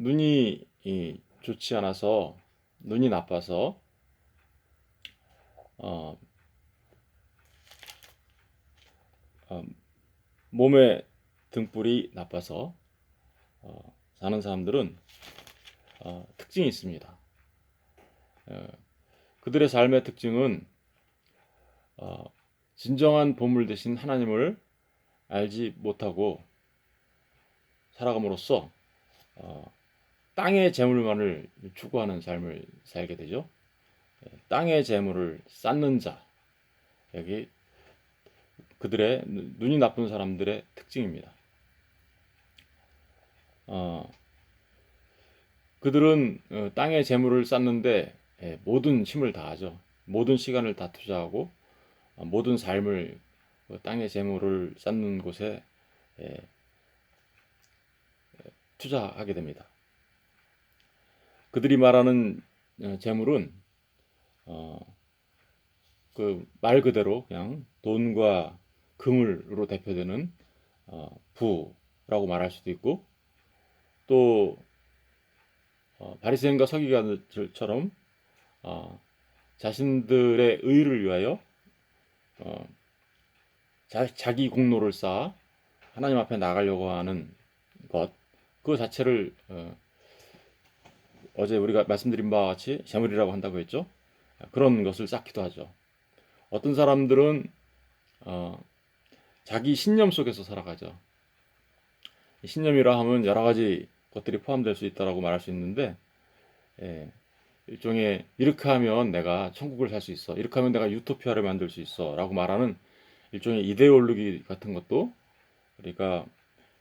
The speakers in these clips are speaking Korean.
눈이 좋지 않아서, 눈이 나빠서 어, 어, 몸의 등불이 나빠서 사는 사람들은 특징이 있습니다. 어, 그들의 삶의 특징은 어, 진정한 보물 대신 하나님을 알지 못하고 살아감으로써 어, 땅의 재물만을 추구하는 삶을 살게 되죠. 땅의 재물을 쌓는 자, 여기 그들의 눈이 나쁜 사람들의 특징입니다. 그들은 땅의 재물을 쌓는데 모든 힘을 다하죠. 모든 시간을 다 투자하고 모든 삶을 땅의 재물을 쌓는 곳에 예, 투자하게 됩니다. 그들이 말하는 재물은 그 말 그대로 그냥 돈과 금을로 대표되는 부라고 말할 수도 있고, 또 바리새인과 서기관들처럼 자신들의 의를 위하여 자기 공로를 쌓아 하나님 앞에 나가려고 하는 것, 그 자체를 어제 우리가 말씀드린 바와 같이 재물이라고 한다고 했죠. 그런 것을 쌓기도 하죠. 어떤 사람들은 자기 신념 속에서 살아가죠. 신념이라 하면 여러 가지 것들이 포함될 수 있다라고 말할 수 있는데, 예, 일종의 이렇게 하면 내가 천국을 살 수 있어, 이렇게 하면 내가 유토피아를 만들 수 있어 라고 말하는 일종의 이데올로기 같은 것도, 그러니까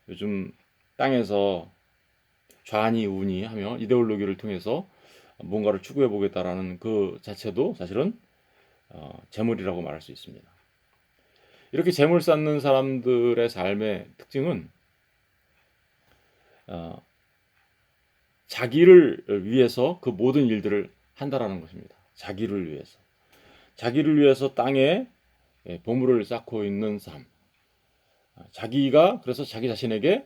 요즘 땅에서 좌니 우니 하며 이데올로기를 통해서 뭔가를 추구해 보겠다라는 그 자체도 사실은 재물이라고 말할 수 있습니다. 이렇게 재물 쌓는 사람들의 삶의 특징은 어, 자기를 위해서 그 모든 일들을 한다라는 것입니다. 자기를 위해서 땅에 보물을 쌓고 있는 삶. 자기가 그래서 자기 자신에게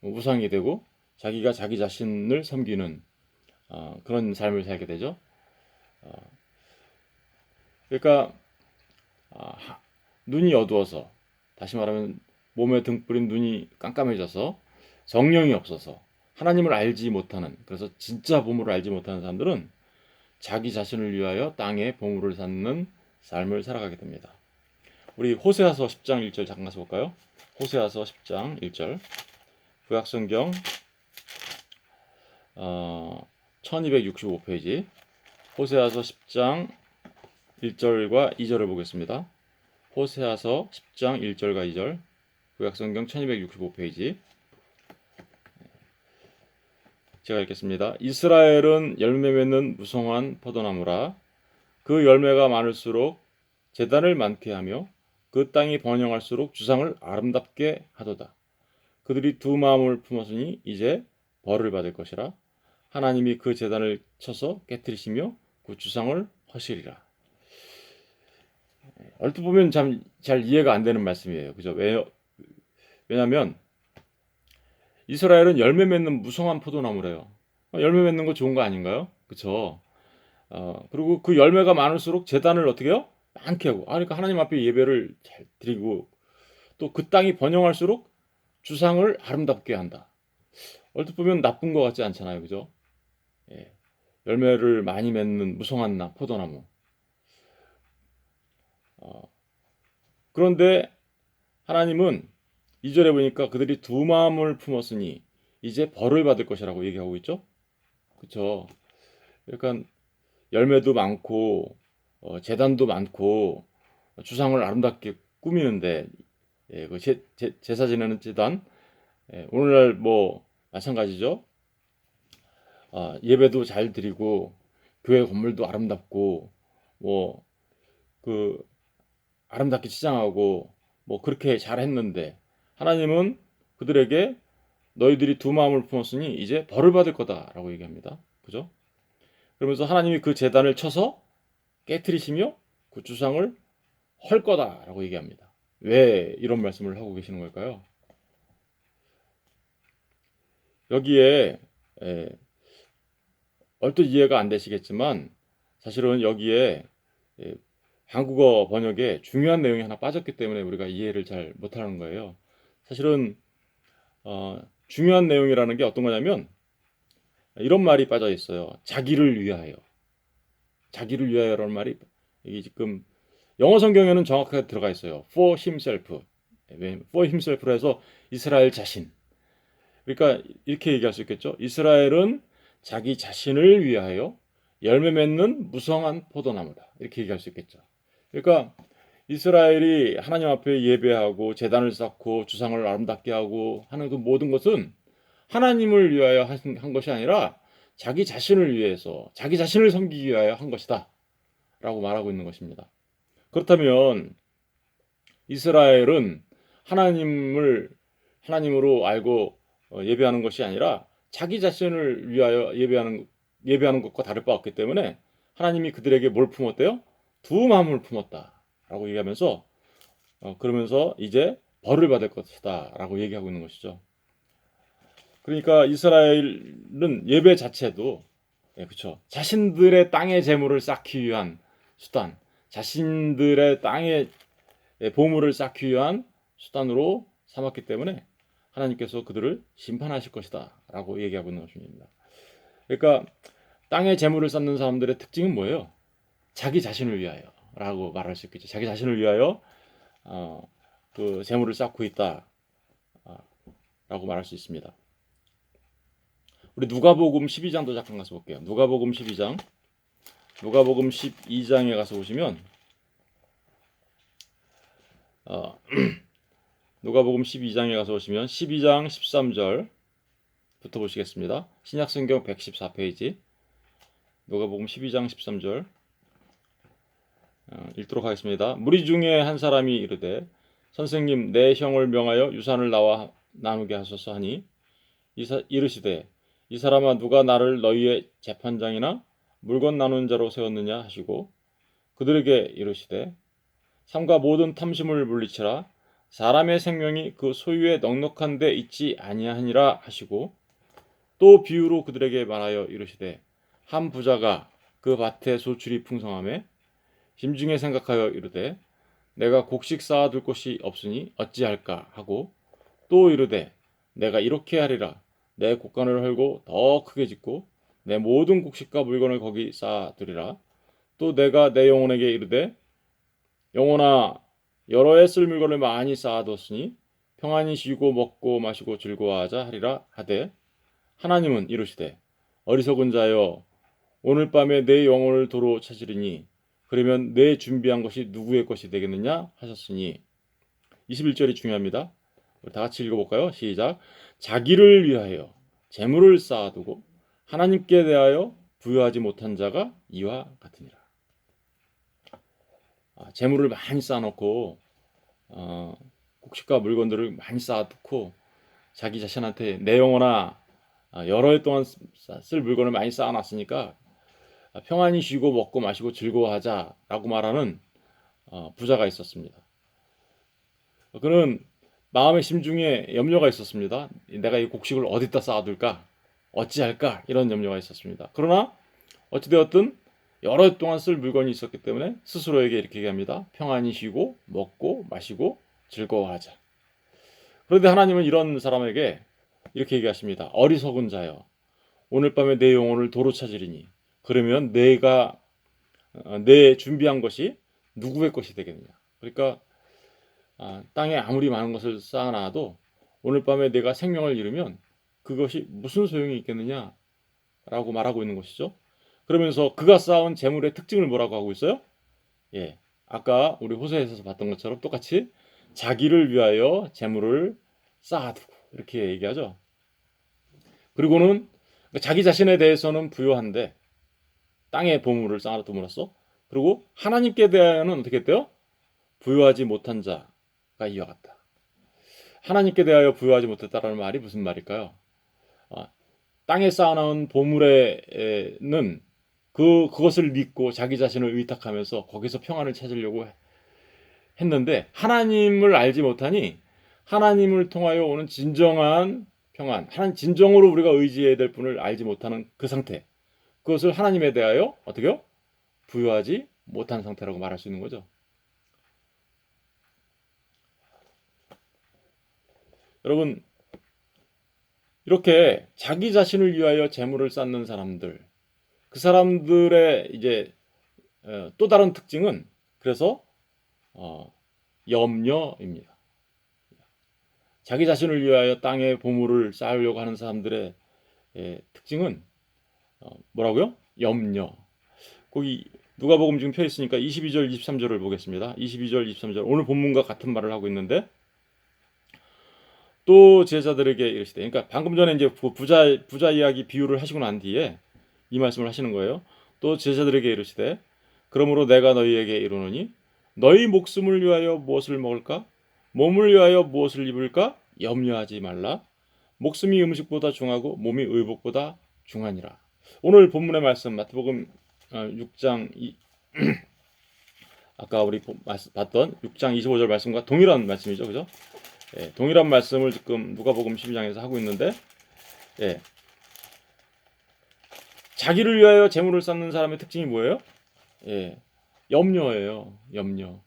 우상이 되고 자기가 자기 자신을 섬기는 그런 삶을 살게 되죠. 그러니까 눈이 어두워서, 다시 말하면 몸에 등불인 눈이 깜깜해져서 정령이 없어서 하나님을 알지 못하는, 그래서 진짜 보물을 알지 못하는 사람들은 자기 자신을 위하여 땅에 보물을 쌓는 삶을 살아가게 됩니다. 우리 호세아서 10장 1절 잠깐 가서 볼까요? 호세아서 10장 1절, 구약성경 1265페이지, 호세아서 10장 1절과 2절을 보겠습니다. 호세아서 10장 1절과 2절, 구약성경 1265페이지. 제가 읽겠습니다. 이스라엘은 열매 맺는 무성한 포도나무라. 그 열매가 많을수록 제단을 많게 하며 그 땅이 번영할수록 주상을 아름답게 하도다. 그들이 두 마음을 품었으니 이제 벌을 받을 것이라. 하나님이 그 제단을 쳐서 깨뜨리시며 그 주상을 허시리라. 얼핏 보면 참 잘 이해가 안 되는 말씀이에요. 그죠? 왜냐하면 이스라엘은 열매 맺는 무성한 포도나무래요. 열매 맺는 거 좋은 거 아닌가요? 그쵸? 그리고 그 열매가 많을수록 제단을 어떻게 해요? 많게 하고. 그러니까 하나님 앞에 예배를 잘 드리고, 또 그 땅이 번영할수록 주상을 아름답게 한다. 얼핏 보면 나쁜 거 같지 않잖아요. 그죠? 예. 열매를 많이 맺는 무성한 포도나무. 어, 그런데 하나님은 2절에 보니까 그들이 두 마음을 품었으니 이제 벌을 받을 것이라고 얘기하고 있죠. 그쵸? 그러니까 열매도 많고 제단도 많고 주상을 아름답게 꾸미는데, 그 제사 지내는 제단, 오늘날 뭐 마찬가지죠. 예배도 잘 드리고 교회 건물도 아름답고 뭐 그 아름답게 치장하고 뭐 그렇게 잘했는데, 하나님은 그들에게 너희들이 두 마음을 품었으니 이제 벌을 받을 거다라고 얘기합니다. 그죠? 그러면서 하나님이 그 제단을 쳐서 깨뜨리시며 그 주상을 헐 거다라고 얘기합니다. 왜 이런 말씀을 하고 계시는 걸까요? 여기에 에, 얼뜻 이해가 안 되시겠지만 사실은 여기에 에, 한국어 번역에 중요한 내용이 하나 빠졌기 때문에 우리가 이해를 잘 못하는 거예요. 사실은 중요한 내용이라는 게 어떤 거냐면 이런 말이 빠져 있어요. 자기를 위하여. 자기를 위하여라는 말이 이게 지금 영어 성경에는 정확하게 들어가 있어요. For himself. for himself로 해서 이스라엘 자신. 그러니까 이렇게 얘기할 수 있겠죠. 이스라엘은 자기 자신을 위하여 열매 맺는 무성한 포도나무다. 이렇게 얘기할 수 있겠죠. 그러니까 이스라엘이 하나님 앞에 예배하고 제단을 쌓고 주상을 아름답게 하고 하는 그 모든 것은 하나님을 위하여 한 것이 아니라 자기 자신을 위해서 자기 자신을 섬기기 위하여 한 것이다 라고 말하고 있는 것입니다. 그렇다면 이스라엘은 하나님을 하나님으로 알고 예배하는 것이 아니라 자기 자신을 위하여 예배하는 것과 다를 바 없기 때문에 하나님이 그들에게 뭘 품었대요? 두 마음을 품었다라고 얘기하면서 그러면서 이제 벌을 받을 것이다라고 얘기하고 있는 것이죠. 그러니까 이스라엘은 예배 자체도 그렇죠. 자신들의 땅의 재물을 쌓기 위한 수단, 자신들의 땅의 보물을 쌓기 위한 수단으로 삼았기 때문에 하나님께서 그들을 심판하실 것이다 라고 얘기하고 있는 것입니다. 그러니까 땅의 재물을 쌓는 사람들의 특징은 뭐예요? 자기 자신을 위하여 라고 말할 수 있겠죠. 자기 자신을 위하여 그 재물을 쌓고 있다 라고 말할 수 있습니다. 우리 누가복음 12장도 잠깐 가서 볼게요. 누가복음 12장, 누가복음 12장에 가서 보시면 누가복음 12장에 가서 보시면 12장 13절부터 보시겠습니다. 신약성경 114페이지 누가복음 12장 13절 읽도록 하겠습니다. 무리 중에 한 사람이 이르되 선생님 내 형을 명하여 유산을 나와 나누게 하소서 하니 이르시되 이 사람아 누가 나를 너희의 재판장이나 물건 나누는 자로 세웠느냐 하시고 그들에게 이르시되 삼가 모든 탐심을 물리치라 사람의 생명이 그 소유의 넉넉한 데 있지 아니하니라 하시고 또 비유로 그들에게 말하여 이르시되 한 부자가 그 밭에 소출이 풍성하매 심중에 생각하여 이르되 내가 곡식 쌓아둘 곳이 없으니 어찌할까 하고 또 이르되 내가 이렇게 하리라 내 곡간을 헐고 더 크게 짓고 내 모든 곡식과 물건을 거기 쌓아두리라 또 내가 내 영혼에게 이르되 영혼아 여러 해 쓸 물건을 많이 쌓아뒀으니 평안히 쉬고 먹고 마시고 즐거워하자 하리라 하되 하나님은 이르시되 어리석은 자여 오늘 밤에 내 영혼을 도로 찾으리니 그러면 내 준비한 것이 누구의 것이 되겠느냐 하셨으니 21절이 중요합니다. 우리 다 같이 읽어볼까요? 시작. 자기를 위하여 재물을 쌓아두고 하나님께 대하여 부여하지 못한 자가 이와 같으니라. 재물을 많이 쌓아놓고 곡식과 물건들을 많이 쌓아두고 자기 자신한테 내 영혼아 여러 해 동안 쓸 물건을 많이 쌓아놨으니까 평안히 쉬고 먹고 마시고 즐거워하자라고 말하는 부자가 있었습니다. 그는 마음의 심중에 염려가 있었습니다. 내가 이 곡식을 어디다 쌓아둘까? 어찌할까? 이런 염려가 있었습니다. 그러나 어찌되었든 여러 해 동안 쓸 물건이 있었기 때문에 스스로에게 이렇게 얘기합니다. 평안히 쉬고 먹고 마시고 즐거워하자. 그런데 하나님은 이런 사람에게 이렇게 얘기하십니다. 어리석은 자여 오늘 밤에 내 영혼을 도로 찾으리니 그러면 내가 내 준비한 것이 누구의 것이 되겠느냐. 그러니까 땅에 아무리 많은 것을 쌓아놔도 오늘 밤에 내가 생명을 잃으면 그것이 무슨 소용이 있겠느냐 라고 말하고 있는 것이죠. 그러면서 그가 쌓은 재물의 특징을 뭐라고 하고 있어요? 예, 아까 우리 호세에서 봤던 것처럼 똑같이 자기를 위하여 재물을 쌓아두고 이렇게 얘기하죠. 그리고는 자기 자신에 대해서는 부유한데 땅에 보물을 쌓아둠으로써 그리고 하나님께 대하여는 어떻게 했대요? 부유하지 못한 자가 이와 같다. 하나님께 대하여 부유하지 못했다라는 말이 무슨 말일까요? 땅에 쌓아놓은 보물에는 그것을 믿고 자기 자신을 의탁하면서 거기서 평안을 찾으려고 했는데 하나님을 알지 못하니 하나님을 통하여 오는 진정한 평안, 하나님 진정으로 우리가 의지해야 될 분을 알지 못하는 그 상태, 그것을 하나님에 대하여 어떻게요? 부여하지 못한 상태라고 말할 수 있는 거죠. 여러분, 이렇게 자기 자신을 위하여 재물을 쌓는 사람들, 그 사람들의 이제 또 다른 특징은 그래서 염려입니다. 자기 자신을 위하여 땅에 보물을 쌓으려고 하는 사람들의 특징은 뭐라고요? 염려. 거기 누가복음 지금 펴 있으니까 22절, 23절을 보겠습니다. 22절, 23절 오늘 본문과 같은 말을 하고 있는데 또 제자들에게 이르시되, 그러니까 방금 전에 이제 부자 이야기 비유를 하시고 난 뒤에 이 말씀을 하시는 거예요. 또 제자들에게 이르시되, 그러므로 내가 너희에게 이르노니 너희 목숨을 위하여 무엇을 먹을까? 몸을 위하여 무엇을 입을까? 염려하지 말라. 목숨이 음식보다 중하고 몸이 의복보다 중하니라. 오늘 본문의 말씀 마태복음 6장 아까 우리 봤던 6장 25절 말씀과 동일한 말씀이죠, 그죠? 예, 동일한 말씀을 지금 누가복음 12장에서 하고 있는데, 예, 자기를 위하여 재물을 쌓는 사람의 특징이 뭐예요? 예, 염려예요. 염려.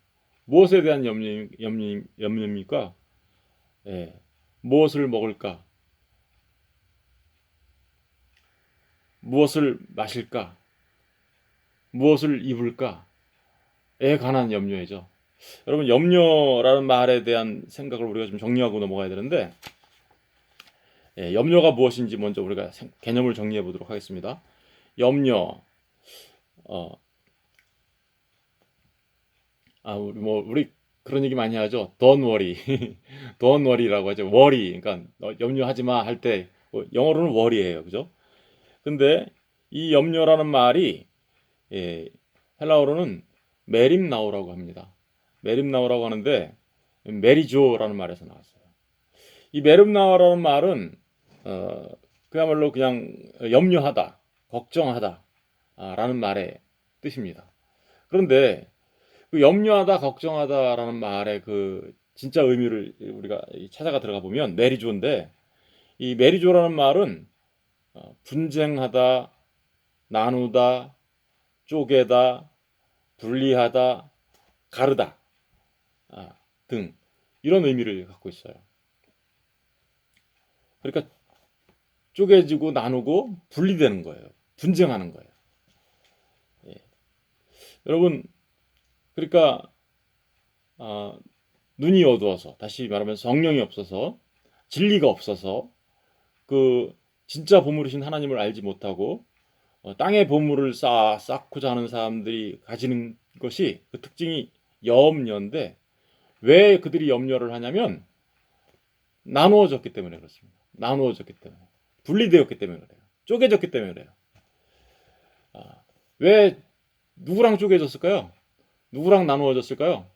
무엇에 대한 염려입니까? 예, 무엇을 먹을까? 무엇을 마실까? 무엇을 입을까?에 관한 염려이죠. 여러분, 염려라는 말에 대한 생각을 우리가 좀 정리하고 넘어가야 되는데, 염려가 무엇인지 먼저 우리가 개념을 정리해 보도록 하겠습니다. 염려, 우리 그런 얘기 많이 하죠. Don't worry, don't worry라고 하죠. worry, 그러니까 염려하지 마 할 때 영어로는 worry예요, 그죠? 근데 이 염려라는 말이 헬라어로는 메림나오라고 합니다. 메림나오라고 하는데 메리조라는 말에서 나왔어요. 이 메림나오라는 말은 그야말로 그냥 염려하다, 걱정하다 라는 말의 뜻입니다. 그런데 그 염려하다, 걱정하다라는 말의 그 진짜 의미를 우리가 찾아가 들어가 보면 메리조인데, 이 메리조라는 말은 분쟁하다, 나누다, 쪼개다, 분리하다, 가르다 등 이런 의미를 갖고 있어요. 그러니까 쪼개지고 나누고 분리되는 거예요. 분쟁하는 거예요. 예. 여러분, 그러니까 눈이 어두워서, 다시 말하면 성령이 없어서, 진리가 없어서 그 진짜 보물이신 하나님을 알지 못하고 땅의 보물을 쌓고자 하는 사람들이 가지는 것이, 그 특징이 염려인데, 왜 그들이 염려를 하냐면 나누어졌기 때문에 그렇습니다. 나누어졌기 때문에, 분리되었기 때문에 그래요. 쪼개졌기 때문에 그래요. 왜 누구랑 쪼개졌을까요? 누구랑 나누어졌을까요?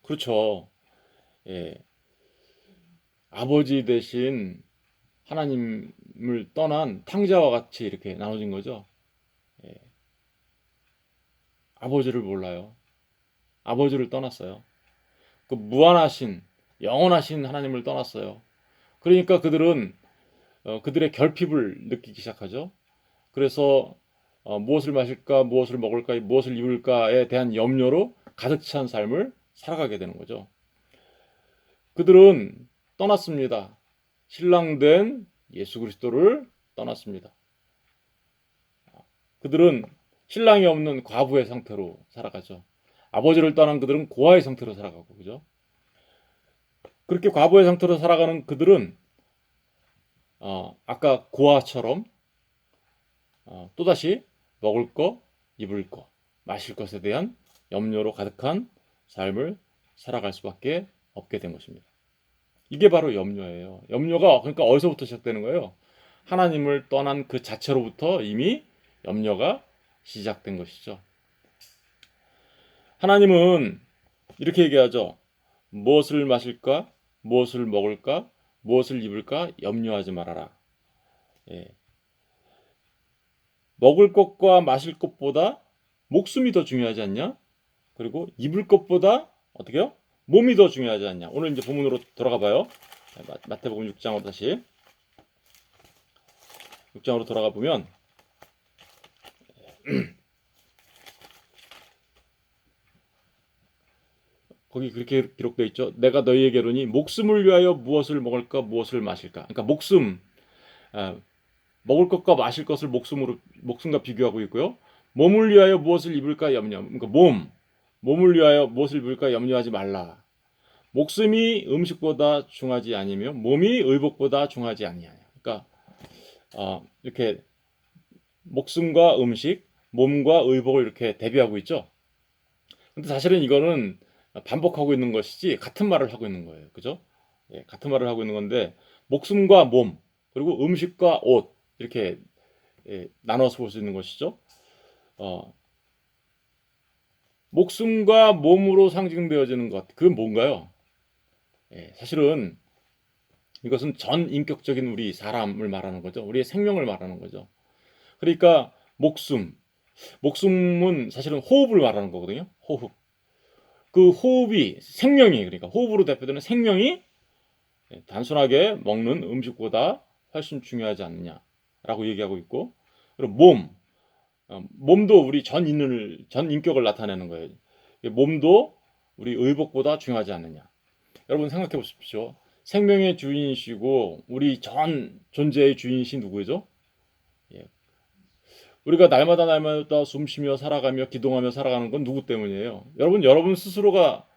그렇죠. 예. 아버지 대신 하나님을 떠난 탕자와 같이 이렇게 나눠진 거죠. 예. 아버지를 몰라요. 아버지를 떠났어요. 그 무한하신, 영원하신 하나님을 떠났어요. 그러니까 그들은 그들의 결핍을 느끼기 시작하죠. 그래서 무엇을 마실까, 무엇을 먹을까, 무엇을 입을까에 대한 염려로 가득 찬 삶을 살아가게 되는 거죠. 그들은 떠났습니다. 신랑된 예수 그리스도를 떠났습니다. 그들은 신랑이 없는 과부의 상태로 살아가죠. 아버지를 떠난 그들은 고아의 상태로 살아가고, 그죠? 그렇게 과부의 상태로 살아가는 그들은 아까 고아처럼 또다시 먹을 거, 입을 거, 마실 것에 대한 염려로 가득한 삶을 살아갈 수밖에 없게 된 것입니다. 이게 바로 염려예요. 염려가 그러니까 어디서부터 시작되는 거예요? 하나님을 떠난 그 자체로부터 이미 염려가 시작된 것이죠. 하나님은 이렇게 얘기하죠. 무엇을 마실까? 무엇을 먹을까? 무엇을 입을까? 염려하지 말아라. 예. 먹을 것과 마실 것보다 목숨이 더 중요하지 않냐? 그리고 입을 것보다 어떻게요? 몸이 더 중요하지 않냐? 오늘 이제 본문으로 돌아가 봐요. 마태복음 6장으로 다시 6장으로 돌아가 보면 거기 그렇게 기록되어 있죠. 내가 너희에게 이르니 목숨을 위하여 무엇을 먹을까 무엇을 마실까. 그러니까 목숨, 먹을 것과 마실 것을 목숨과 비교하고 있고요. 몸을 위하여 무엇을 입을까 염려. 그러니까 몸을 위하여 무엇을 입을까 염려하지 말라. 목숨이 음식보다 중하지 아니며 몸이 의복보다 중하지 아니하냐. 그러니까 이렇게 목숨과 음식, 몸과 의복을 이렇게 대비하고 있죠. 근데 사실은 이거는 반복하고 있는 것이지 같은 말을 하고 있는 거예요. 그죠? 예, 같은 말을 하고 있는 건데 목숨과 몸 그리고 음식과 옷 이렇게 나눠서 볼 수 있는 것이죠. 목숨과 몸으로 상징되어지는 것 그건 뭔가요? 예, 사실은 이것은 전 인격적인 우리 사람을 말하는 거죠. 우리의 생명을 말하는 거죠. 그러니까 목숨은 사실은 호흡을 말하는 거거든요. 호흡. 그 호흡이 생명이 그러니까 호흡으로 대표되는 생명이 단순하게 먹는 음식보다 훨씬 중요하지 않느냐라고 얘기하고 있고 그리고 몸도 우리 전 인격을 나타내는 거예요. 몸도 우리 의복보다 중요하지 않느냐. 여러분 생각해 보십시오. 생명의 주인이시고 우리 전 존재의 주인이신 누구죠? 예. 우리가 날마다 숨쉬며 살아가며 기동하며 살아가는 건 누구 때문이에요? 여러분 스스로가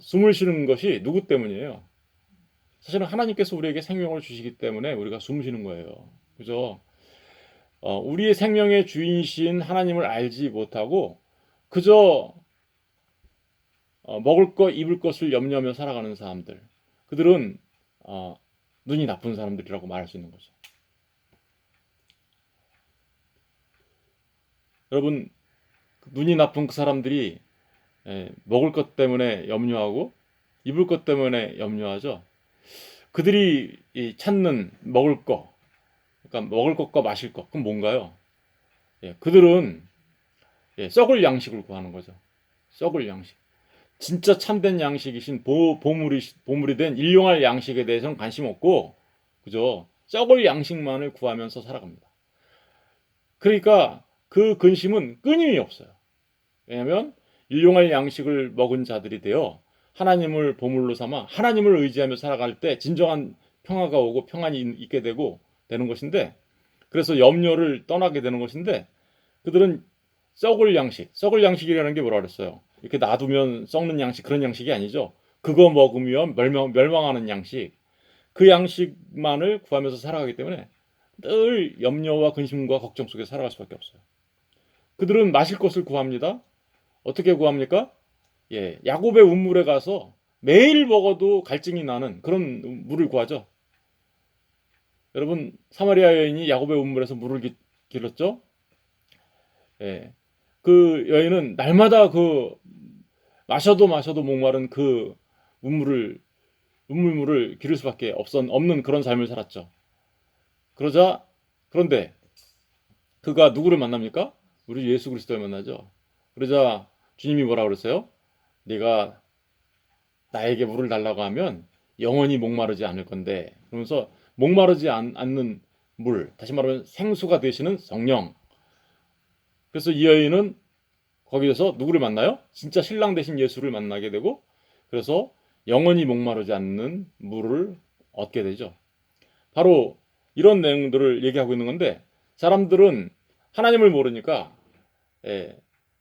숨을 쉬는 것이 누구 때문이에요? 사실은 하나님께서 우리에게 생명을 주시기 때문에 우리가 숨 쉬는 거예요. 그죠? 우리의 생명의 주인이신 하나님을 알지 못하고 그저 먹을 것, 입을 것을 염려하며 살아가는 사람들. 그들은 눈이 나쁜 사람들이라고 말할 수 있는 거죠. 여러분, 눈이 나쁜 그 사람들이 먹을 것 때문에 염려하고 입을 것 때문에 염려하죠. 그들이 찾는 먹을 것, 그러니까 먹을 것과 마실 것, 그건 뭔가요? 그들은 썩을 구하는 거죠. 썩을 양식. 진짜 참된 양식이신 보물이 된 일용할 양식에 대해서는 관심 없고, 그죠? 썩을 양식만을 구하면서 살아갑니다. 그러니까 그 근심은 끊임이 없어요. 왜냐하면 일용할 양식을 먹은 자들이 되어 하나님을 보물로 삼아 하나님을 의지하며 살아갈 때 진정한 평화가 오고 평안이 있게 되는 것인데 그래서 염려를 떠나게 되는 것인데 그들은 썩을 양식이라는 게 뭐라 그랬어요? 이렇게 놔두면 썩는 양식 그런 양식이 아니죠. 그거 먹으면 멸망하는 양식 그 양식만을 구하면서 살아가기 때문에 늘 염려와 근심과 걱정 속에 살아갈 수밖에 없어요. 그들은 마실 것을 구합니다. 어떻게 구합니까? 야곱의 운물에 가서 매일 먹어도 갈증이 나는 그런 물을 구하죠. 여러분 사마리아 여인이 야곱의 운물에서 물을 길었죠. 그 여인은 날마다 그 마셔도 목마른 그 운물물을 기를 수밖에 없는 그런 삶을 살았죠. 그런데 그가 누구를 만납니까? 우리 예수 그리스도를 만나죠. 그러자 주님이 뭐라 그랬어요? 네가 나에게 물을 달라고 하면 영원히 목마르지 않을 건데 그러면서 목마르지 않는 물, 다시 말하면 생수가 되시는 성령. 그래서 이 여인은 거기에서 누구를 만나요? 진짜 신랑 되신 예수를 만나게 되고 그래서 영원히 목마르지 않는 물을 얻게 되죠. 바로 이런 내용들을 얘기하고 있는 건데 사람들은 하나님을 모르니까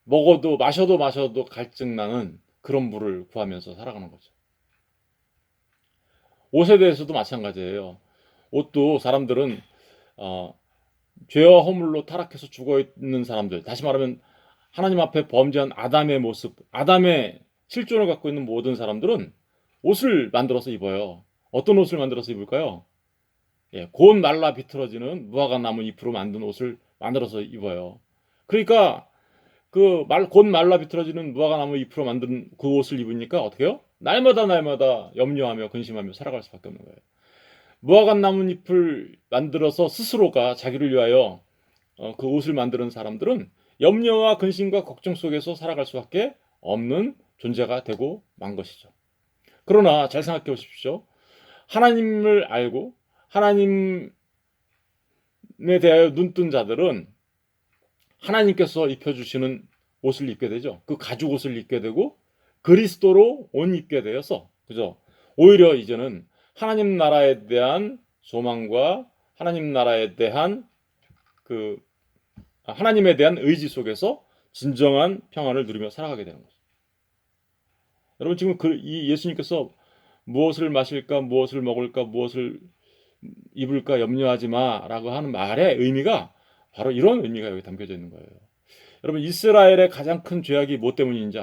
먹어도 마셔도 갈증 나는 그런 물을 구하면서 살아가는 거죠. 옷에 대해서도 마찬가지예요. 옷도 사람들은 죄와 허물로 타락해서 죽어 있는 사람들, 다시 말하면 하나님 앞에 범죄한 아담의 모습, 아담의 실존을 갖고 있는 모든 사람들은 옷을 만들어서 입어요. 어떤 옷을 만들어서 입을까요? 곧 말라 비틀어지는 무화과 나무 잎으로 만든 옷을 만들어서 입어요. 그러니까 곧 말라 비틀어지는 무화과 나무 잎으로 만든 그 옷을 입으니까 어떻게 해요? 날마다 염려하며 근심하며 살아갈 수밖에 없는 거예요. 무화과 나뭇잎을 만들어서 스스로가 자기를 위하여 그 옷을 만드는 사람들은 염려와 근심과 걱정 속에서 살아갈 수밖에 없는 존재가 되고 만 것이죠. 그러나 잘 생각해 보십시오. 하나님을 알고 하나님에 대하여 눈뜬 자들은 하나님께서 입혀주시는 옷을 입게 되죠. 그 가죽 옷을 입게 되고 그리스도로 옷 입게 되어서, 그죠? 오히려 이제는 하나님 나라에 대한 소망과 하나님 나라에 대한 그 하나님에 대한 의지 속에서 진정한 평안을 누리며 살아가게 되는 거죠. 여러분 지금 이 예수님께서 무엇을 마실까, 무엇을 먹을까, 무엇을 입을까 염려하지 마라고 하는 말의 의미가 바로 이런 의미가 여기 담겨져 있는 거예요. 여러분 이스라엘의 가장 큰 죄악이 뭐 때문인지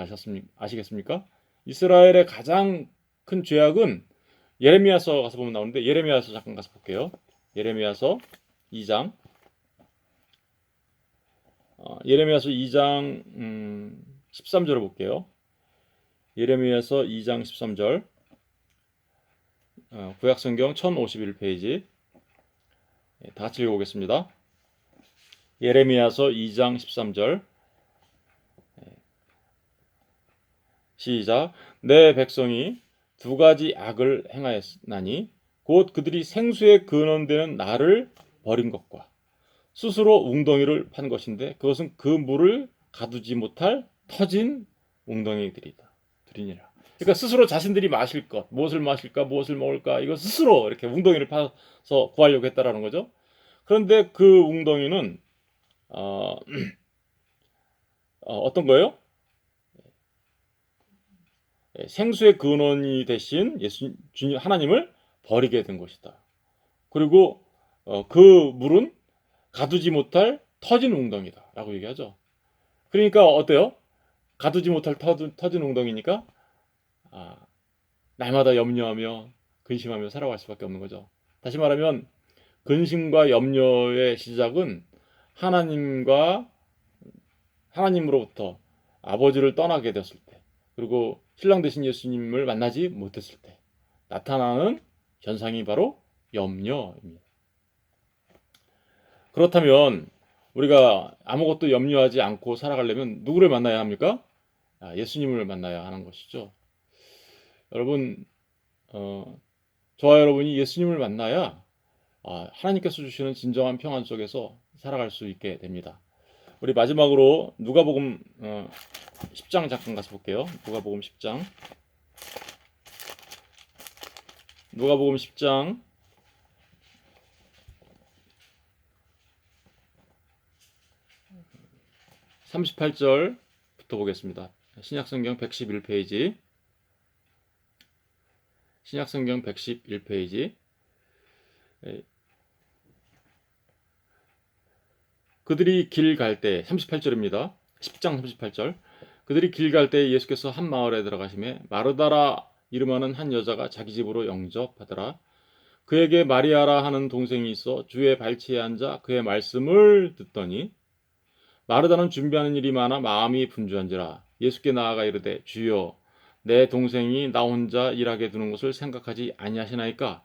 아시겠습니까? 이스라엘의 가장 큰 죄악은 예레미야서 가서 보면 나오는데 예레미야서 잠깐 가서 볼게요. 예레미야서 2장 예레미야서 2장 13절을 볼게요. 예레미야서 2장 13절 구약성경 1051페이지 다 같이 읽어보겠습니다. 예레미야서 2장 13절 시작. 내 백성이 두 가지 악을 행하였나니 곧 그들이 생수의 근원되는 나를 버린 것과 스스로 웅덩이를 판 것인데 그것은 그 물을 가두지 못할 터진 웅덩이들이니라. 그러니까 스스로 자신들이 마실 것, 무엇을 마실까, 무엇을 먹을까, 이거 스스로 이렇게 웅덩이를 파서 구하려고 했다라는 거죠. 그런데 그 웅덩이는 어떤 거예요? 생수의 근원이 되신 주님 하나님을 버리게 된 것이다. 그리고 그 물은 가두지 못할 터진 웅덩이다라고 얘기하죠. 그러니까 어때요? 가두지 못할 터진 웅덩이니까 날마다 염려하며 근심하며 살아갈 수밖에 없는 거죠. 다시 말하면 근심과 염려의 시작은 하나님으로부터 아버지를 떠나게 되었을 때, 그리고 신랑 되신 예수님을 만나지 못했을 때 나타나는 현상이 바로 염려입니다. 그렇다면 우리가 아무것도 염려하지 않고 살아가려면 누구를 만나야 합니까? 예수님을 만나야 하는 것이죠. 여러분, 저와 여러분이 예수님을 만나야 하나님께서 주시는 진정한 평안 속에서 살아갈 수 있게 됩니다. 우리 마지막으로 누가복음 10장 잠깐 가서 볼게요. 누가복음 10장 38절부터 보겠습니다. 신약성경 111페이지 신약성경 111페이지 그들이 길 갈 때 38절입니다. 10장 38절 그들이 길 갈 때 예수께서 한 마을에 들어가시매 마르다라 이름하는 한 여자가 자기 집으로 영접하더라. 그에게 마리아라 하는 동생이 있어 주의 발치에 앉아 그의 말씀을 듣더니 마르다는 준비하는 일이 많아 마음이 분주한지라 예수께 나아가 이르되 주여 내 동생이 나 혼자 일하게 두는 것을 생각하지 아니하시나이까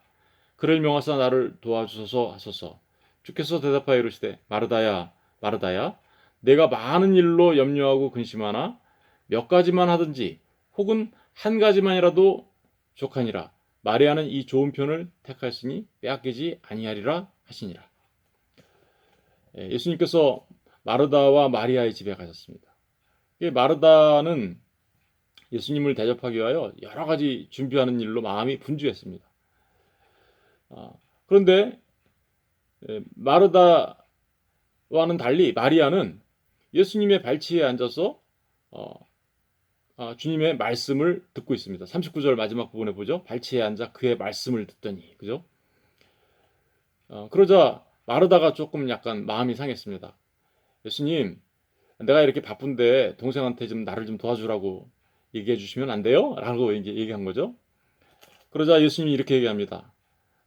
그를 명하사 나를 도와주소서 하소서. 주께서 대답하여 이르시되 마르다야 마르다야 내가 많은 일로 염려하고 근심하나 몇 가지만 하든지 혹은 한 가지만이라도 족하니라. 마리아는 이 좋은 편을 택하였으니 빼앗기지 아니하리라 하시니라. 예수님께서 마르다와 마리아의 집에 가셨습니다. 마르다는 예수님을 대접하기 위하여 여러 가지 준비하는 일로 마음이 분주했습니다. 그런데 마르다와는 달리 마리아는 예수님의 발치에 앉아서 주님의 말씀을 듣고 있습니다. 39절 마지막 부분에 보죠. 발치에 앉아 그의 말씀을 듣더니, 그죠? 그러자 마르다가 조금 약간 마음이 상했습니다. 예수님, 내가 이렇게 바쁜데 동생한테 좀 나를 좀 도와주라고 얘기해 주시면 안 돼요? 라고 이제 얘기한 거죠. 그러자 예수님이 이렇게 얘기합니다.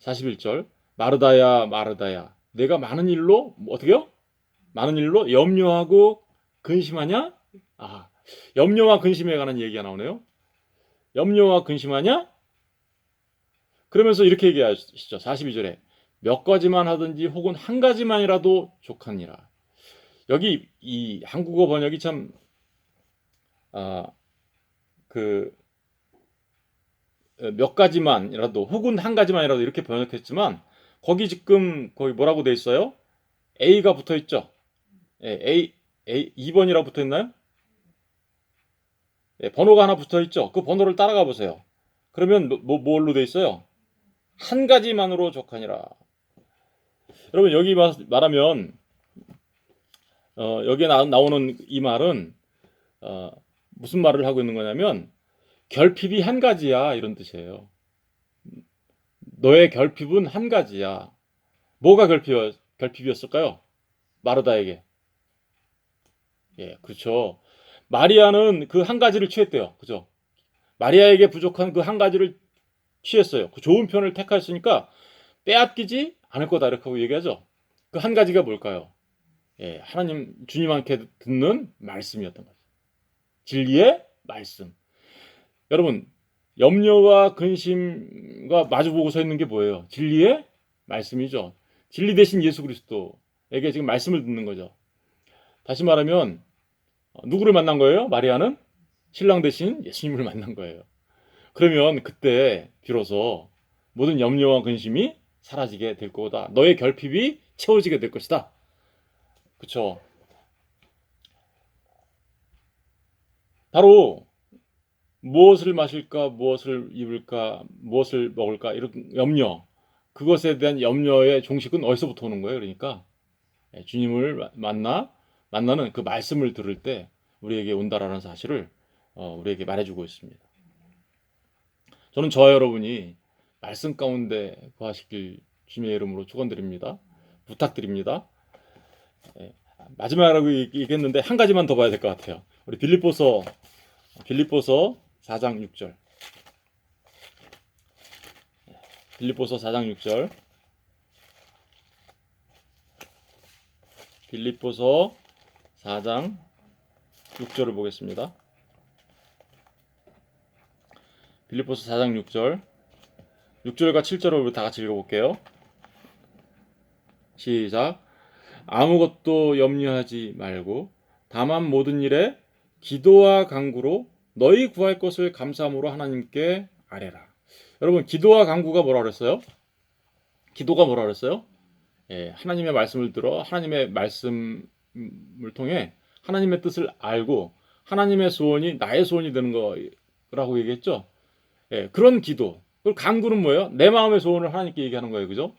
41절 마르다야 마르다야 내가 많은 일로 어떻게요? 많은 일로 염려하고 근심하냐? 염려와 근심에 관한 얘기가 나오네요. 염려와 근심하냐? 그러면서 이렇게 얘기하시죠. 42절에 몇 가지만 하든지 혹은 한 가지만이라도 족하니라. 여기 이 한국어 번역이 참 몇 가지만이라도 혹은 한 가지만이라도 이렇게 번역했지만 거기 지금 거기 뭐라고 돼 있어요? A가 붙어 있죠. 예, A 2번이라고 붙어 있나요? 예, 번호가 하나 붙어 있죠. 그 번호를 따라가 보세요. 그러면 뭘로 돼 있어요? 한 가지만으로 족하니라. 여러분 여기 말하면 여기에 나오는 이 말은 무슨 말을 하고 있는 거냐면 결핍이 한 가지야 이런 뜻이에요. 너의 결핍은 한 가지야. 뭐가 결핍이었을까요? 마르다에게. 예, 그렇죠. 마리아는 그 한 가지를 취했대요. 그죠? 마리아에게 부족한 그 한 가지를 취했어요. 그 좋은 편을 택했으니까 빼앗기지 않을 거다 이렇게 하고 얘기하죠. 그 한 가지가 뭘까요? 예, 하나님 주님한테 듣는 말씀이었던 거죠. 진리의 말씀. 여러분 염려와 근심과 마주보고 서 있는 게 뭐예요? 진리의 말씀이죠. 진리 대신 예수 그리스도에게 지금 말씀을 듣는 거죠. 다시 말하면 누구를 만난 거예요? 마리아는 신랑 대신 예수님을 만난 거예요. 그러면 그때 비로소 모든 염려와 근심이 사라지게 될 거다. 너의 결핍이 채워지게 될 것이다. 그렇죠? 바로 무엇을 마실까, 무엇을 입을까, 무엇을 먹을까 이런 염려, 그것에 대한 염려의 종식은 어디서부터 오는 거예요? 그러니까 주님을 만나는 그 말씀을 들을 때 우리에게 온다라는 사실을 우리에게 말해주고 있습니다. 저는 저와 여러분이 말씀 가운데 거하시길 주님의 이름으로 축원드립니다. 부탁드립니다. 마지막으로 얘기했는데 한 가지만 더 봐야 될 것 같아요. 우리 빌립보서 4장 6절. 빌립보서 4장 6절. 빌립보서 4장 6절을 보겠습니다. 빌립보서 4장 6절. 6절과 7절을 우리 다 같이 읽어볼게요. 시작. 아무것도 염려하지 말고 다만 모든 일에 기도와 간구로 너희 구할 것을 감사함으로 하나님께 아뢰라. 여러분 기도와 간구가 뭐라 그랬어요? 기도가 뭐라 그랬어요? 예, 하나님의 말씀을 들어 하나님의 말씀을 통해 하나님의 뜻을 알고 하나님의 소원이 나의 소원이 되는 거라고 얘기했죠. 예, 그런 기도. 그리고 간구는 뭐예요? 내 마음의 소원을 하나님께 얘기하는 거예요. 그죠?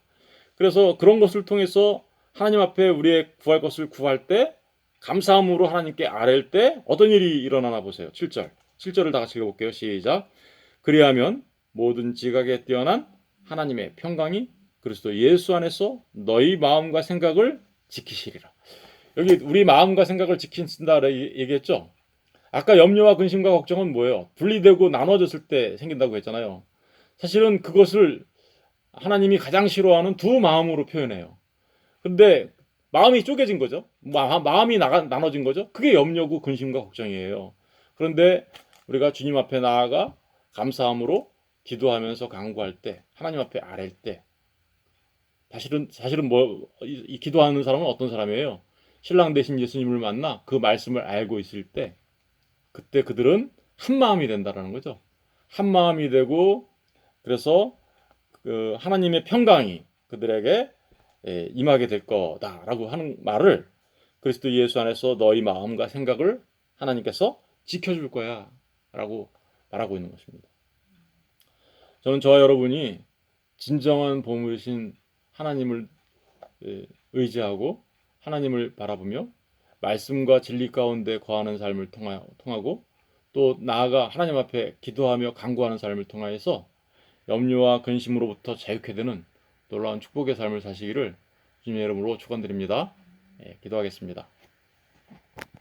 그래서 그런 것을 통해서 하나님 앞에 우리의 구할 것을 구할 때 감사함으로 하나님께 아뢰일 때 어떤 일이 일어나나 보세요. 7절. 7절을 다 같이 읽어볼게요. 시작. 그리하면 모든 지각에 뛰어난 하나님의 평강이 그리스도 예수 안에서 너희 마음과 생각을 지키시리라. 여기 우리 마음과 생각을 지킨다고 얘기했죠. 아까 염려와 근심과 걱정은 뭐예요? 분리되고 나눠졌을 때 생긴다고 했잖아요. 사실은 그것을 하나님이 가장 싫어하는 두 마음으로 표현해요. 근데 마음이 쪼개진 거죠. 마음이 나눠진 거죠. 그게 염려고 근심과 걱정이에요. 그런데 우리가 주님 앞에 나아가 감사함으로 기도하면서 간구할 때, 하나님 앞에 아랠 때, 사실은 이 기도하는 사람은 어떤 사람이에요? 신랑 대신 예수님을 만나 그 말씀을 알고 있을 때, 그때 그들은 한 마음이 된다라는 거죠. 한 마음이 되고 그래서 그 하나님의 평강이 그들에게 임하게 될 거다라고 하는 말을 그리스도 예수 안에서 너희 마음과 생각을 하나님께서 지켜줄 거야 라고 말하고 있는 것입니다. 저는 저와 여러분이 진정한 보물이신 하나님을 의지하고 하나님을 바라보며 말씀과 진리 가운데 거하는 삶을 통하고 또 나아가 하나님 앞에 기도하며 간구하는 삶을 통하여서 염려와 근심으로부터 자유케 되는 놀라운 축복의 삶을 사시기를 주님의 이름으로 축원드립니다. 기도하겠습니다.